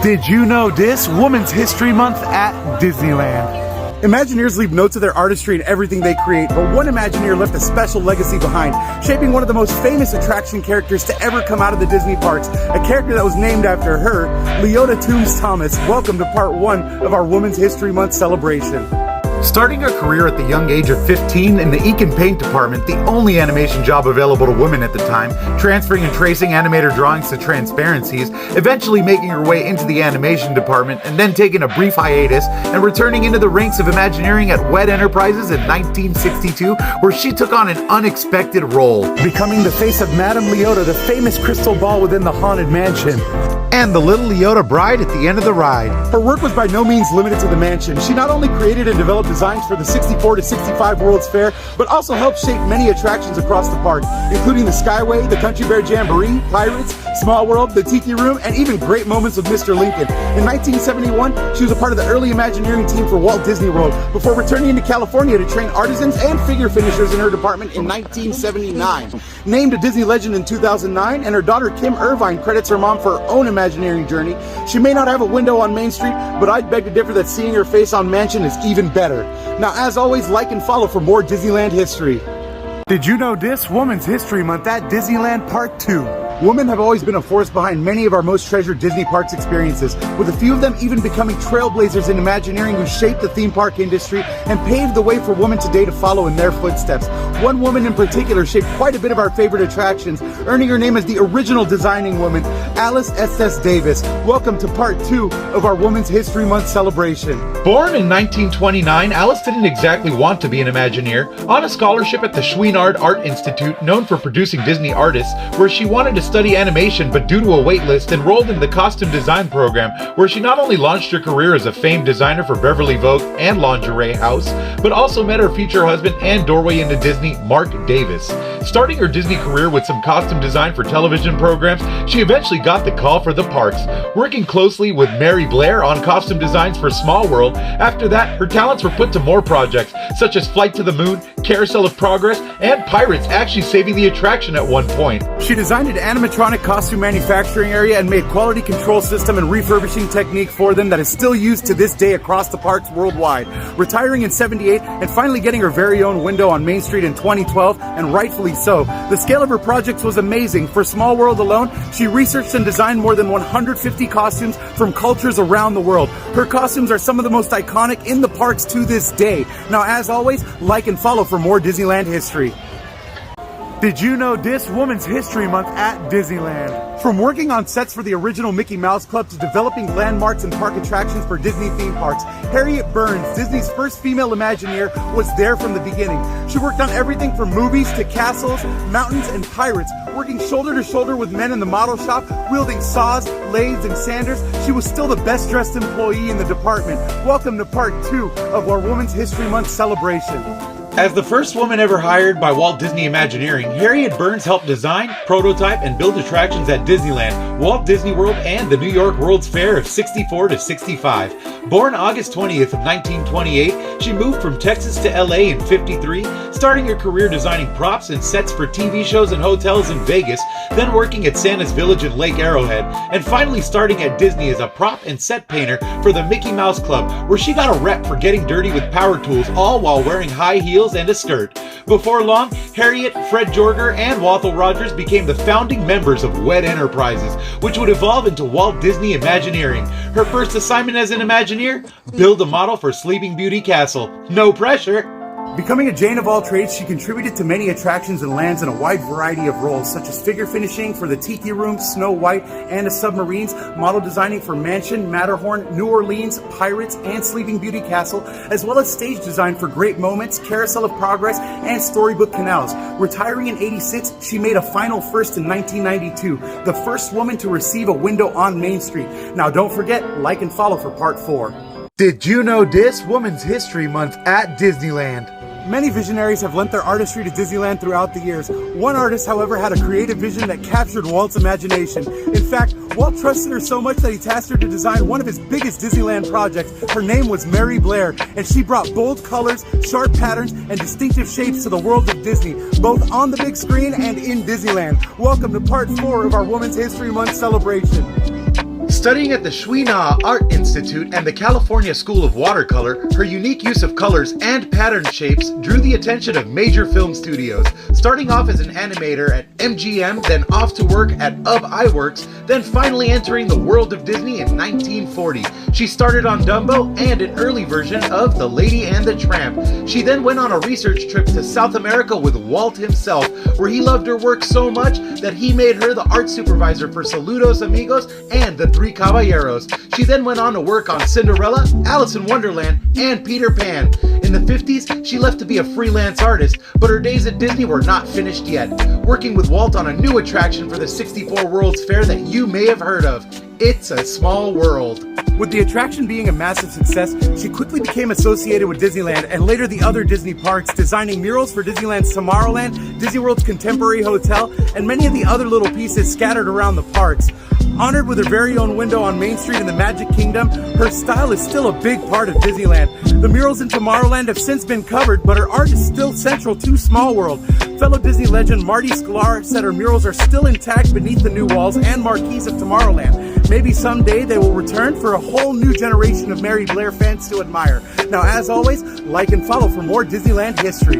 Did you know this? Women's History Month at Disneyland. Imagineers leave notes of their artistry in everything they create, but one Imagineer left a special legacy behind, shaping one of the most famous attraction characters to ever come out of the Disney parks, a character that was named after her, Leota Toombs Thomas. Welcome to part 1 of our Women's History Month celebration. Starting her career at the young age of 15 in the ink and paint department, the only animation job available to women at the time, transferring and tracing animator drawings to transparencies, eventually making her way into the animation department, and then taking a brief hiatus and returning into the ranks of Imagineering at WED Enterprises in 1962, where she took on an unexpected role, Becoming the face of Madame Leota, the famous crystal ball within the Haunted Mansion. and the little Leota bride at the end of the ride. Her work was by no means limited to the mansion. She not only created and developed designs for the 64 to 65 World's Fair, but also helped shape many attractions across the park, including the Skyway, the Country Bear Jamboree, Pirates, Small World, the Tiki Room, and even great moments with Mr. Lincoln. In 1971, she was a part of the early Imagineering team for Walt Disney World, before returning to California to train artisans and figure finishers in her department in 1979. Named a Disney legend in 2009, and her daughter Kim Irvine credits her mom for her own Imagineering journey. She may not have a window on Main Street, but I'd beg to differ that seeing her face on Mansion is even better. Now, as always, like and follow for more Disneyland history. Did you know this? Women's History Month at Disneyland Part 2. Women have always been a force behind many of our most treasured Disney parks experiences, with a few of them even becoming trailblazers in Imagineering who shaped the theme park industry and paved the way for women today to follow in their footsteps. One woman in particular shaped quite a bit of our favorite attractions, earning her name as the original designing woman, Alice Estes Davis. Welcome to Part 2 of our Women's History Month celebration. Born in 1929, Alice didn't exactly want to be an Imagineer. On a scholarship at the Chouinard Art Institute, known for producing Disney artists, where she wanted to study animation, but due to a wait list, enrolled in the costume design program, where she not only launched her career as a famed designer for Beverly Vogue and Lingerie House, but also met her future husband and doorway into Disney, Mark Davis. Starting her Disney career with some costume design for television programs, she eventually got the call for the parks, working closely with Mary Blair on costume designs for Small World. After that, her talents were put to more projects, such as Flight to the Moon, Carousel of Progress, and Pirates, actually saving the attraction at one point. She designed an animatronic costume manufacturing area and made quality control system and refurbishing technique for them that is still used to this day across the parks worldwide. Retiring in 78 and finally getting her very own window on Main Street in 2012, and rightfully so. The scale of her projects was amazing. For Small World alone, she researched and designed more than 150 costumes from cultures around the world. Her costumes are some of the most iconic in the parks to this day. Now, as always, like and follow for more Disneyland history. Did you know this? Women's History Month at Disneyland. From working on sets for the original Mickey Mouse Club to developing landmarks and park attractions for Disney theme parks, Harriet Burns, Disney's first female Imagineer, was there from the beginning. She worked on everything from movies to castles, mountains, and pirates, working shoulder to shoulder with men in the model shop, wielding saws, lathes, and sanders. She was still the best dressed employee in the department. Welcome to Part 2 of our Women's History Month celebration. As the first woman ever hired by Walt Disney Imagineering, Harriet Burns helped design, prototype, and build attractions at Disneyland, Walt Disney World, and the New York World's Fair of 64 to 65. Born August 20th of 1928, she moved from Texas to LA in 53, starting her career designing props and sets for TV shows and hotels in Vegas, then working at Santa's Village in Lake Arrowhead, and finally starting at Disney as a prop and set painter for the Mickey Mouse Club, where she got a rep for getting dirty with power tools, all while wearing high heels and a skirt. Before long, Harriet, Fred Jorger, and Walthall Rogers became the founding members of WED Enterprises, which would evolve into Walt Disney Imagineering. Her first assignment as an Imagineer? Build a model for Sleeping Beauty Castle. No pressure! Becoming a Jane of all trades, she contributed to many attractions and lands in a wide variety of roles, such as figure finishing for the Tiki Room, Snow White, and the Submarines, model designing for Mansion, Matterhorn, New Orleans, Pirates, and Sleeping Beauty Castle, as well as stage design for Great Moments, Carousel of Progress, and Storybook Canals. Retiring in 86, she made a final first in 1992, the first woman to receive a window on Main Street. Now don't forget, like and follow for Part 4. Did you know this? Women's History Month at Disneyland. Many visionaries have lent their artistry to Disneyland throughout the years. One artist, however, had a creative vision that captured Walt's imagination. In fact, Walt trusted her so much that he tasked her to design one of his biggest Disneyland projects. Her name was Mary Blair, and she brought bold colors, sharp patterns, and distinctive shapes to the world of Disney, both on the big screen and in Disneyland. Welcome to Part 4 of our Women's History Month celebration. Studying at the Schweenau Art Institute and the California School of Watercolor, her unique use of colors and pattern shapes drew the attention of major film studios. Starting off as an animator at MGM, then off to work at iWorks, then finally entering the world of Disney in 1940. She started on Dumbo and an early version of The Lady and the Tramp. She then went on a research trip to South America with Walt himself, where he loved her work so much that he made her the art supervisor for Saludos Amigos and The Three Caballeros. She then went on to work on Cinderella, Alice in Wonderland, and Peter Pan. In the 50s, she left to be a freelance artist, but her days at Disney were not finished yet, working with Walt on a new attraction for the 64 World's Fair that you may have heard of. It's a Small World. With the attraction being a massive success, she quickly became associated with Disneyland and later the other Disney parks, designing murals for Disneyland's Tomorrowland, Disney World's Contemporary Hotel, and many of the other little pieces scattered around the parks. Honored with her very own window on Main Street in the Magic Kingdom, her style is still a big part of Disneyland. The murals in Tomorrowland have since been covered, but her art is still central to Small World. Fellow Disney legend Marty Sklar said her murals are still intact beneath the new walls and marquees of Tomorrowland. Maybe someday they will return for a whole new generation of Mary Blair fans to admire. Now, as always, like and follow for more Disneyland history.